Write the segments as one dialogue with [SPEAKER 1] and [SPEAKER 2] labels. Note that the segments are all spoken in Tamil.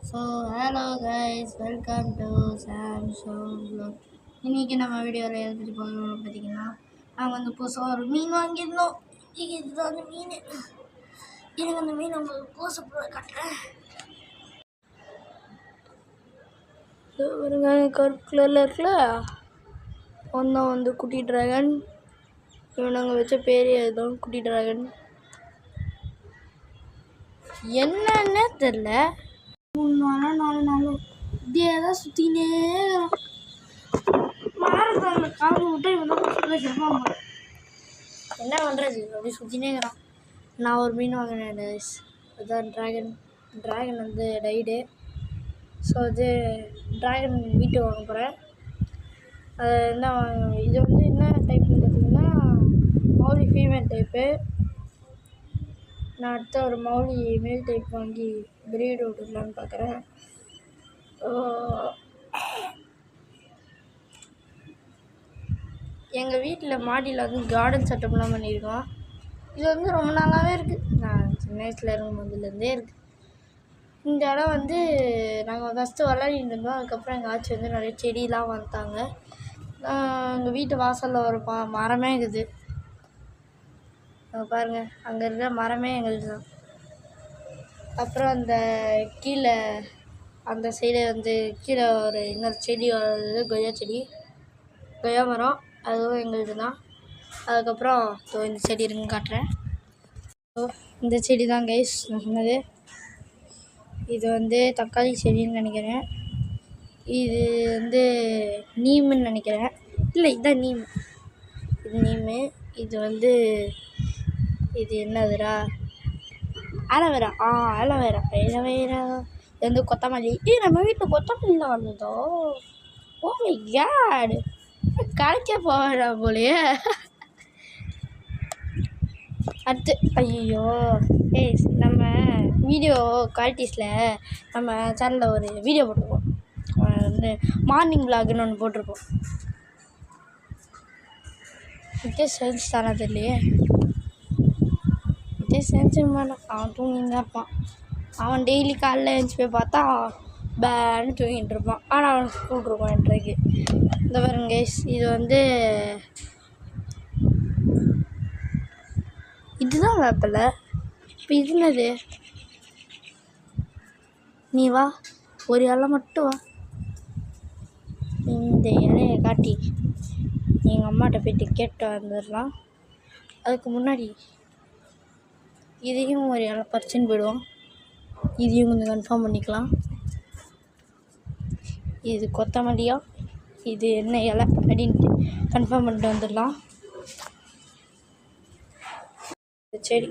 [SPEAKER 1] So hello guys, welcome to Samsung vlog. இன்றைக்கி நம்ம வீடியோவில் எதை பற்றி பார்க்கணும்னு பார்த்தீங்கன்னா, நாங்கள் வந்து புதுசாக ஒரு மீன் வாங்கியிருந்தோம். இதுதான் அந்த மீன். எனக்கு அந்த மீன் உங்களுக்கு க்ளோஸ் அப்பில் காட்டுறேன். ஒரு கருப்பு கலரில் இருக்குல்ல, ஒன்றும் வந்து குட்டி ட்ராகன். இவனுங்க வச்ச பேர் அதுதான் குட்டி ட்ராகன். என்னன்னே தெரில, 3 நாளா 4 நாளும் இப்படியே தான் சுற்றினே மாரத்தானில் காது விட்டு இவன் தான் ஜென்மாங்க. என்ன பண்ணுறது, அப்படி சுற்றினே இருக்கிறான். நான் ஒரு மீன் வாங்கினேன், அதுதான் ட்ராகன் வந்து டைடு. ஸோ அது ட்ராகன் வீட்டு வாங்க போகிறேன். அது என்ன, இது வந்து என்ன டைப்னு பார்த்தீங்கன்னா மௌலி ஃபீமேல் டைப்பு. நான் அடுத்த ஒரு மௌலி மேல் டைப் வாங்கி பிரீடு விட்டுக்கலான்னு பார்க்குறேன். எங்கள் வீட்டில் மாடியில் வந்து கார்டன் செட்டப்லாம் பண்ணியிருக்கோம். இது வந்து ரொம்ப நாளாகவே இருக்குது, நான் சின்ன வயசில் இருக்கும் போதுலேருந்தே இருக்குது. இந்த இடம் வந்து நாங்கள் ஃபஸ்ட்டு விளையாடிட்டு இருந்தோம். அதுக்கப்புறம் எங்கள் ஆச்சி வந்து நிறைய செடியெலாம் வளர்த்தாங்க. எங்கள் வீட்டு வாசலில் ஒரு மரமே இருக்குது. பாருங்கள், அங்கே இருக்கிற மரமே எங்களுக்கு தான். அப்புறம் அந்த கீழே அந்த சைடு வந்து கீழே ஒரு இன்னொரு செடி வருது, கொய்யா மரம், அதுவும் எங்களுக்கு தான். அதுக்கப்புறம் இந்த செடி இருக்குன்னு காட்டுறேன். இந்த செடி தான் கைஸ் நான் சொன்னது. இது வந்து தக்காளி செடின்னு நினைக்கிறேன். இது வந்து நீமுன்னு நினைக்கிறேன். இல்லை, இதுதான் நீம். இது நீமு. இது வந்து இது என்னதுடா, ஆலோவேரா. ஆலோவேரா இது வந்து கொத்தமல்லி. நம்ம வீட்டில் கொத்தமல்லிலாம் வந்ததோ. ஓ மை காட், கடைக்க போவேன் போலையே. அடுத்து ஐயோ நம்ம வீடியோ குவாலிட்டிஸில் நம்ம சேனலில் ஒரு வீடியோ போட்டிருப்போம். வந்து மார்னிங் விலாகுன்னு ஒன்று போட்டிருப்போம். இதே செஞ்சு தானே தெரியலையே. இதே செஞ்சு மாட்டான், அவன் தூங்கின்னு தான் இருப்பான். அவன் டெய்லி காலைல எழுந்துச்சி போய் பார்த்தா பேன்னு தூங்கிட்டு இருப்பான். ஆனால் அவனுக்கு ஸ்கூல் இருக்கும் என்றைக்கு. இந்த பாருங்க கைஸ், இது வந்து இதுதான் வேப்பிலை. இப்போ இது என்னது? நீ வா, ஒரு இலை மட்டும் வா. இந்த இலையை காட்டி எங்கள் அம்மாட்ட போய்ட்டு கேட்டு வந்துடலாம். அதுக்கு முன்னாடி இதையும் ஒரு இலை பறிச்சுன்னு போயிடுவோம். இதையும் கொஞ்சம் கன்ஃபார்ம் பண்ணிக்கலாம். இது கொத்தமல்லியா, இது என்ன இலை அப்படின்ட்டு கன்ஃபார்ம் பண்ணிட்டு வந்துடலாம். செடி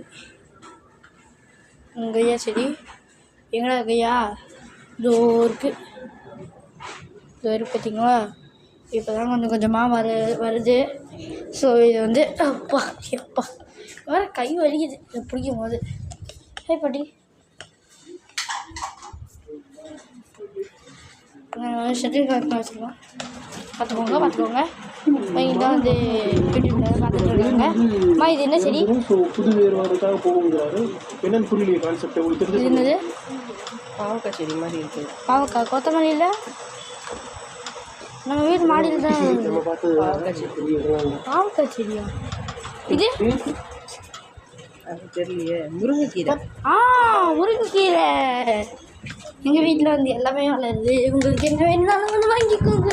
[SPEAKER 1] கொய்யா செடி எங்கடா கொய்யா? இதோ இருக்குது, பார்த்தீங்களா? இப்போ தான் கொஞ்சம் கொஞ்சமாக வருது. ஸோ இது வந்து அப்பா வேறு கை வலிக்குது இதை பிடிக்கும் போது. பாட்டி ஷட்டில் கார்க் வச்சுருக்கோம், பார்த்துக்கோங்க. இதான் வந்து யூடியூப்பில் பார்த்துட்டு இருக்காங்க. அம்மா இது என்ன செடி?
[SPEAKER 2] புது வேறுபாடுக்காக போகுங்கிறாரு. என்னன்னு புரியலையே கான்செப்ட். உங்களுக்கு தெரிஞ்சது
[SPEAKER 1] என்னது?
[SPEAKER 2] பாவக்காய் செடி மாதிரி இருக்கு.
[SPEAKER 1] பாவக்காய் கொத்தமல்லி இல்லை, நம்ம வீட்டு மாடியில் தான்
[SPEAKER 2] நம்ம பார்த்து
[SPEAKER 1] பாவக்காய் செடியா இது?
[SPEAKER 2] தெரியலையே. முருங்கைக்கீரை.
[SPEAKER 1] முருங்கைக்கீரை. எங்கள் வீட்டில் வந்து எல்லாமே வளருது. உங்களுக்கு என்ன வேணும்னாலும் வந்து வாங்கிக்கோங்க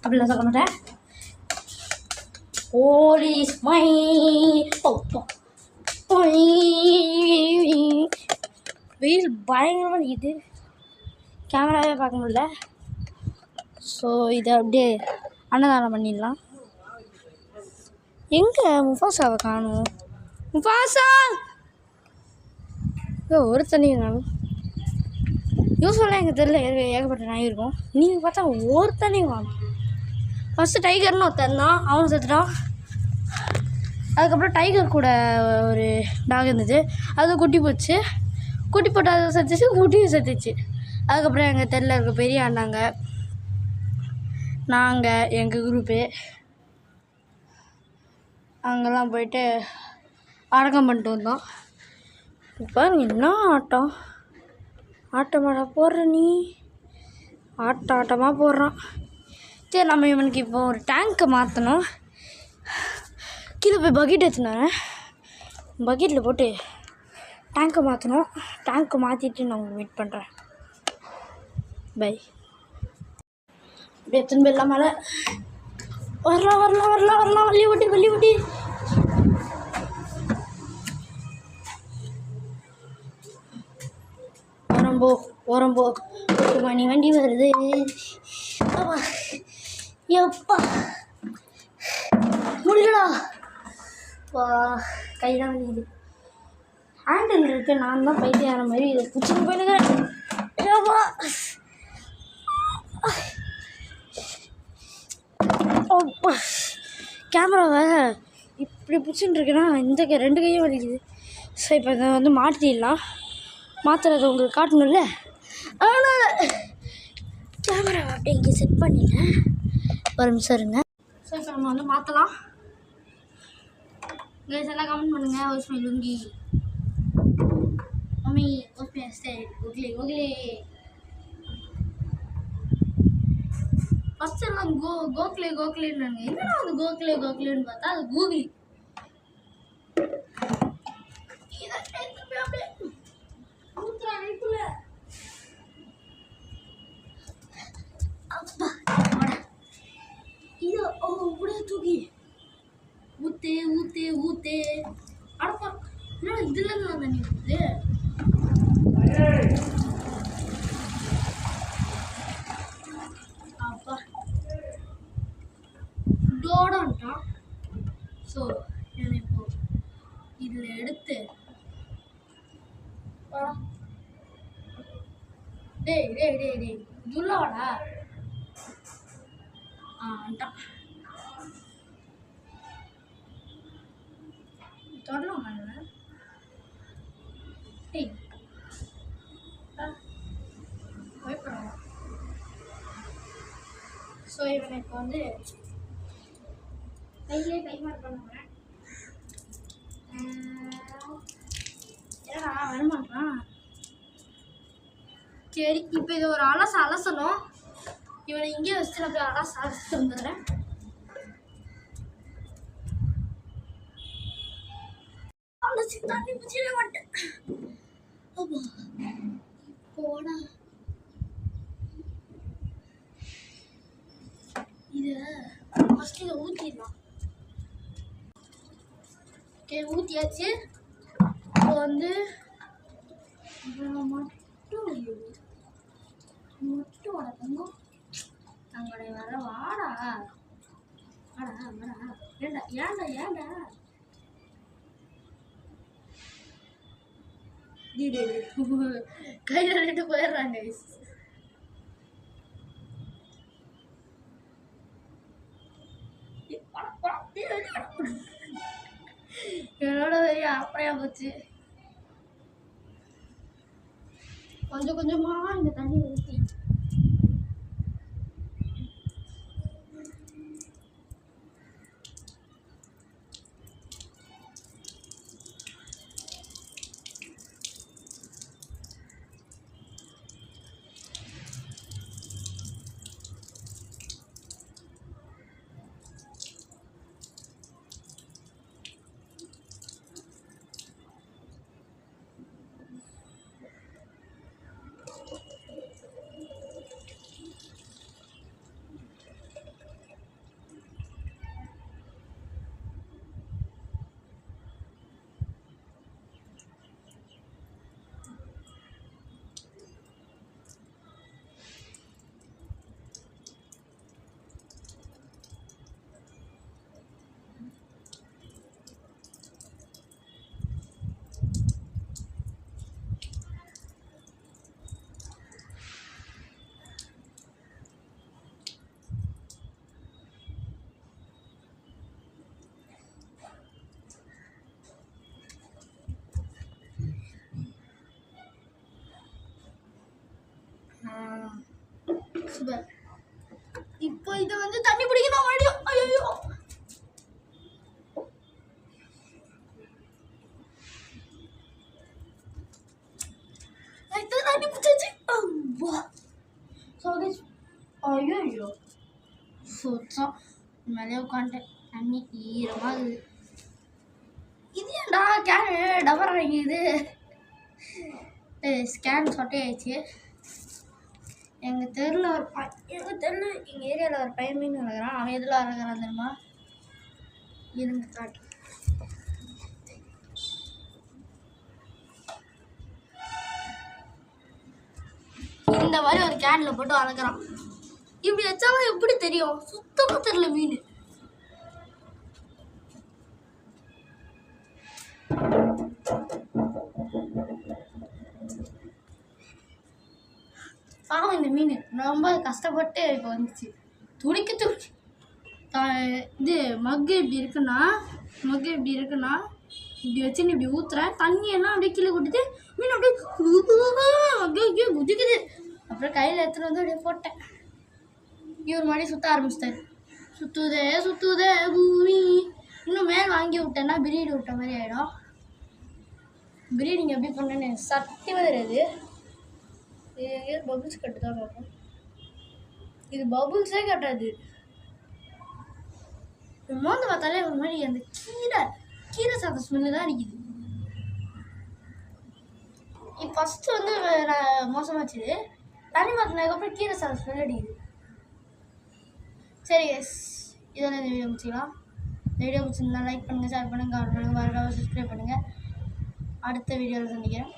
[SPEAKER 1] அப்படிலாம் சொல்ல மாட்டேன். போலீஸ் மை வெயில் பயங்கரமாக இது கேமராவே பார்க்க முடியல. ஸோ இதை அப்படியே அன்னதானம் பண்ணிடலாம். எங்கே முஃபாசாவை காணும்? முஃபாசா ஒரு தண்ணியும் காணும். யூஸ்வலாக எங்கள் தெரியல ஏகப்பட்ட நாய் இருக்கும். நீங்கள் பார்த்தா ஒரு தண்ணியும் காணும். ஃபஸ்ட்டு டைகர்னு ஒருத்தன் தான், அவனும் செத்துட்டான். அதுக்கப்புறம் டைகர் கூட ஒரு டாக் இருந்தது, அது குட்டி போட்டு அது செத்துச்சு, குட்டியும் செத்துச்சு. அதுக்கப்புறம் எங்கள் தெருவில் இருக்க பெரிய ஆண்டாங்க, நாங்கள் எங்கள் குரூப்பு அங்கெல்லாம் போயிட்டு அடக்கம் பண்ணிட்டு வந்தோம். இப்போ என்ன ஆட்டம் ஆட்டமாடா போடுற நீ ஆட்டமாக போடுறான். சரி நம்ம இவனுக்கு இப்போ ஒரு டேங்க்கை மாற்றணும். கீழே போய் பக்கெட் எடுத்துனாரேன், பக்கெட்டில் போட்டு டேங்க்கை மாற்றணும். டேங்க்கை மாற்றிட்டு நான் உங்களுக்கு மீட் பண்ணுறேன். பை. இப்படி எத்தனை பேர் மேலே வரலாம் வள்ளி விட்டி ஓரம்போ மணி வண்டி வருது. எப்பா முடியலடா. வா கைதான் வலிக்குது. ஹேண்டில் இருக்கு, நான் தான் பைத்தியார மாதிரி இதை பிடிச்சிட்டு போயிருக்கிறேன். அப்பா கேமராவை இப்படி பிடிச்சிட்டு இருக்கேன்னா இந்த 2 கையும் வலிக்குது. ஸோ இப்போ இதை வந்து மாற்றிடலாம். மாற்றுறதை உங்களுக்கு காட்டணும்ல, அதனால் கேமராவை அப்படியே இங்கே செட் பண்ணிட்டேன். ஒரு நிமிஷம் இருங்க. ஸோ இப்போ நம்ம வந்து மாற்றலாம். கைஸ் எல்லாம் கமெண்ட் பண்ணுங்கள். ஓஸ்மை லுங்கி மம்மி ஓஸ்மை ஸ்டைல் ஓகே ஃபஸ்ட் எல்லாம் கோக்லேன்னு என்னடா அது கோக்லேன்னு பார்த்தா அது கூகுளி. இது அப்படியே தூக்கி ஊத்தே அடப்பா. என்னடா இதுல இருந்து தண்ணி ஊத்துது. அப்பா டோடான்ட்டான். ஸோ நான் இப்போ இதில் எடுத்து டேய் ஜுல்லாவாடா ஆண்டான் தொடலாம் மேடம். டேய் பயப்படாத. ஸோ இவனை இப்போ வந்து கையிலே கைமாறு பண்ணுவேன். ஏடா வரமாட்டான். சரி இப்போ இது ஒரு அலசணும். இவனை இங்கே வச்சுட்டு நான் போய் அலசிட்டு வந்துடுறேன். அலசி தண்ணி பிடிச்சிட மாட்டேன். போடா இதை ஃபஸ்ட்டு இதை ஊற்றிடலாம். ஓகே ஊற்றியாச்சு. இப்போ வந்து மட்டும் வளர்க்கணும். தங்களுடைய வர வாடா ஏண்டா கையில் ரெண்டு போயிடுறாங்க. என்னோட பெரிய அப்படியா போச்சு. கொஞ்சம் கொஞ்சமாக இந்த தண்ணி ஊற்றி சூப்பர். இப்போ இதை வந்து தண்ணி பிடிக்கணும் மறுபடியும். ஐயோ மேலே உட்காந்துட்டேன். தண்ணி ஈரமாக இருக்குது. இது ஏன்டா கேன் டபரா இது ஸ்கேன் சொட்டையாயிடுச்சு. எங்கள் தெருவில் எங்கள் ஏரியாவில் ஒரு பையன் மீன் வளர்க்குறான். அவன் எதில் வளர்க்குறான் தெரியுமா? இருந்து காட்டு. இந்த மாதிரி ஒரு கேனில் போட்டு வளர்க்குறான். இப்படி வச்சாலும் எப்படி தெரியும்? சுத்தமாக தெரியல மீன். பாவம் இந்த மீன் ரொம்ப கஷ்டப்பட்டு இப்போ வந்துச்சு. துடிக்க இது மக்கு இப்படி இருக்குன்னா இப்படி வச்சுன்னு இப்படி ஊற்றுறேன். தண்ணியெல்லாம் அப்படியே கீழே கொட்டிட்டு மீன் அப்படியே குதிக்குது. அப்புறம் கையில் எடுத்துகிட்டு வந்து அப்படியே போட்டேன். இவர் மாதிரி சுற்ற ஆரம்பிச்சிட்டாரு. சுற்றுதே பூமி. இன்னும் மேல் வாங்கி விட்டேன்னா பிரீடு விட்ட மாதிரி ஆகிடும். பிரீடிங் எப்படி பண்ணேன்னு சத்தியமாக தெரியாது. இது எங்கேயாவது பபுள்ஸ் கட்டு தான் பார்ப்போம். இது பபுள்ஸே கட்டாது. மோந்து பார்த்தாலே ஒரு மாதிரி அந்த கீரை சாப்பிட்ட ஸ்மெல்லு தான் அடிக்குது. இப்போ ஃபஸ்ட்டு வந்து மோசமாச்சு. தண்ணி மாற்றினதுக்கப்புறம் கீரை சாப்பிட்ட ஸ்மெல் அடிக்குது. சரி இதெல்லாம் இந்த வீடியோ முடிச்சுக்கலாம். இந்த வீடியோ பிடிச்சிருந்தா லைக் பண்ணுங்கள், ஷேர் பண்ணுங்கள், கமெண்ட் பண்ணுங்கள், மறக்காம சப்ஸ்கிரைப் பண்ணுங்கள். அடுத்த வீடியோவில் சந்திக்கிறேன்.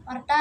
[SPEAKER 1] வரட்டா?